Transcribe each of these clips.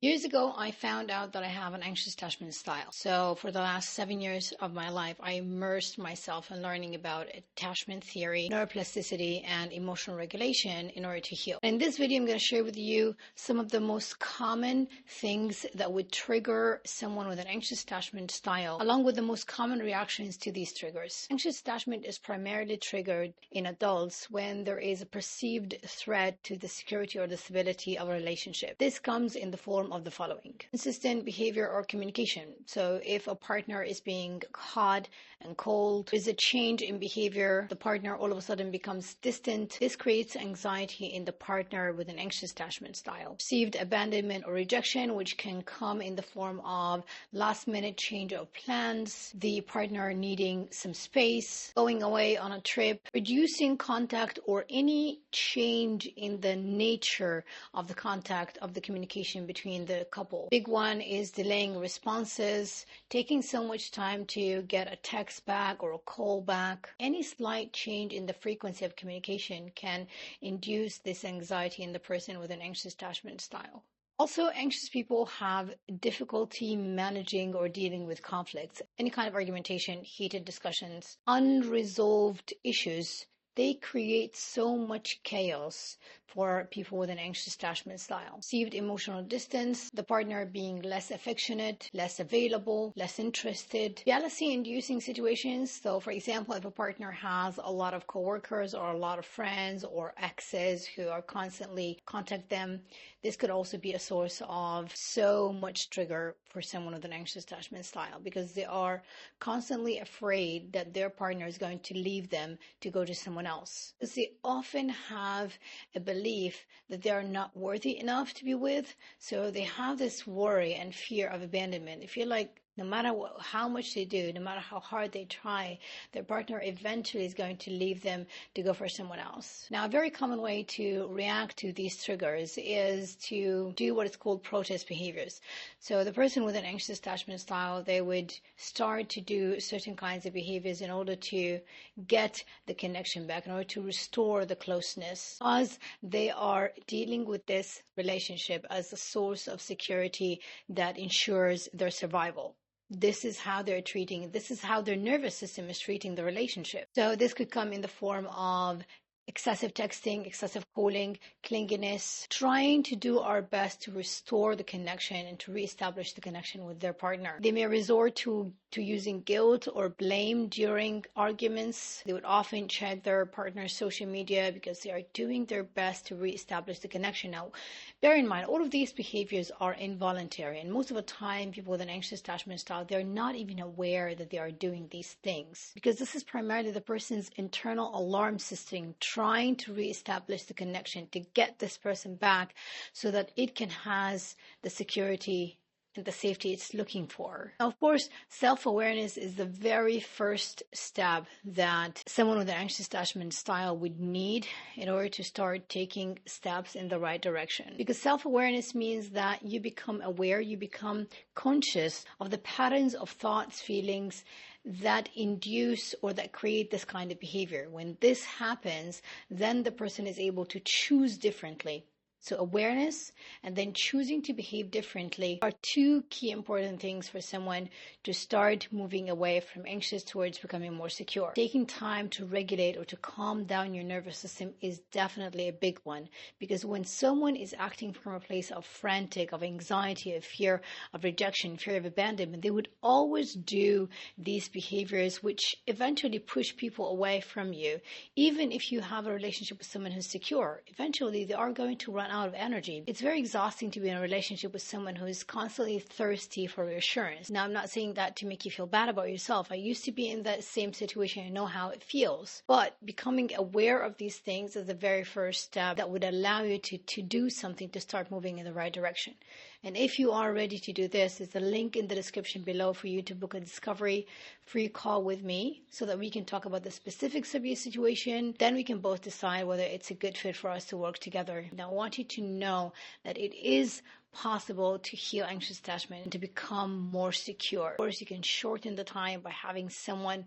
Years ago, I found out that I have an anxious attachment style. So for the last 7 years of my life, I immersed myself in learning about attachment theory, neuroplasticity, and emotional regulation in order to heal. In this video, I'm going to share with you some of the most common things that would trigger someone with an anxious attachment style, along with the most common reactions to these triggers. Anxious attachment is primarily triggered in adults when there is a perceived threat to the security or the stability of a relationship. This comes in the form of the following: consistent behavior or communication. So if a partner is being hot and cold, there's a change in behavior, the partner all of a sudden becomes distant. This creates anxiety in the partner with an anxious attachment style. Perceived abandonment or rejection, which can come in the form of last minute change of plans, the partner needing some space, going away on a trip, reducing contact, or any change in the nature of the contact of the communication between the couple. Big one is delaying responses, taking so much time to get a text back or a call back. Any slight change in the frequency of communication can induce this anxiety in the person with an anxious attachment style. Also, anxious people have difficulty managing or dealing with conflicts, any kind of argumentation, heated discussions, unresolved issues. They create so much chaos for people with an anxious attachment style. Perceived emotional distance, the partner being less affectionate, less available, less interested. Jealousy-inducing situations. So, for example, if a partner has a lot of coworkers or a lot of friends or exes who are constantly contact them, this could also be a source of so much trigger for someone with an anxious attachment style, because they are constantly afraid that their partner is going to leave them to go to someone else. Because they often have a belief that they are not worthy enough to be with, so they have this worry and fear of abandonment. They feel like no matter how much they do, no matter how hard they try, their partner eventually is going to leave them to go for someone else. Now, a very common way to react to these triggers is to do what is called protest behaviors. So the person with an anxious attachment style, they would start to do certain kinds of behaviors in order to get the connection back, in order to restore the closeness, because they are dealing with this relationship as a source of security that ensures their survival. This is how they're treating, this is how their nervous system is treating the relationship. So this could come in the form of excessive texting, excessive calling, clinginess, trying to do our best to restore the connection and to reestablish the connection with their partner. They may resort to using guilt or blame during arguments. They would often check their partner's social media because they are doing their best to reestablish the connection. Now, bear in mind, all of these behaviors are involuntary, and most of the time, people with an anxious attachment style, they're not even aware that they are doing these things, because this is primarily the person's internal alarm system trying to reestablish the connection, to get this person back so that it can has the security and the safety it's looking for. Now, of course, self-awareness is the very first step that someone with an anxious attachment style would need in order to start taking steps in the right direction. Because self-awareness means that you become aware, you become conscious of the patterns of thoughts, feelings that induce or that create this kind of behavior. When this happens, then the person is able to choose differently. So awareness and then choosing to behave differently are two key important things for someone to start moving away from anxious towards becoming more secure. Taking time to regulate or to calm down your nervous system is definitely a big one, because when someone is acting from a place of frantic, of anxiety, of fear, of rejection, fear of abandonment, they would always do these behaviors which eventually push people away from you. Even if you have a relationship with someone who's secure, eventually they are going to run out of energy. It's very exhausting to be in a relationship with someone who is constantly thirsty for reassurance. Now, I'm not saying that to make you feel bad about yourself. I used to be in that same situation. I know how it feels. But becoming aware of these things is the very first step that would allow you to do something to start moving in the right direction. And if you are ready to do this, there's a link in the description below for you to book a discovery free call with me so that we can talk about the specifics of your situation. Then we can both decide whether it's a good fit for us to work together. Now, I want you to know that it is possible to heal anxious attachment and to become more secure. Of course, you can shorten the time by having someone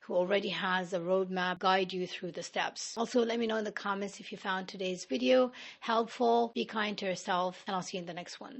who already has a roadmap guide you through the steps. Also, let me know in the comments if you found today's video helpful. Be kind to yourself, and I'll see you in the next one.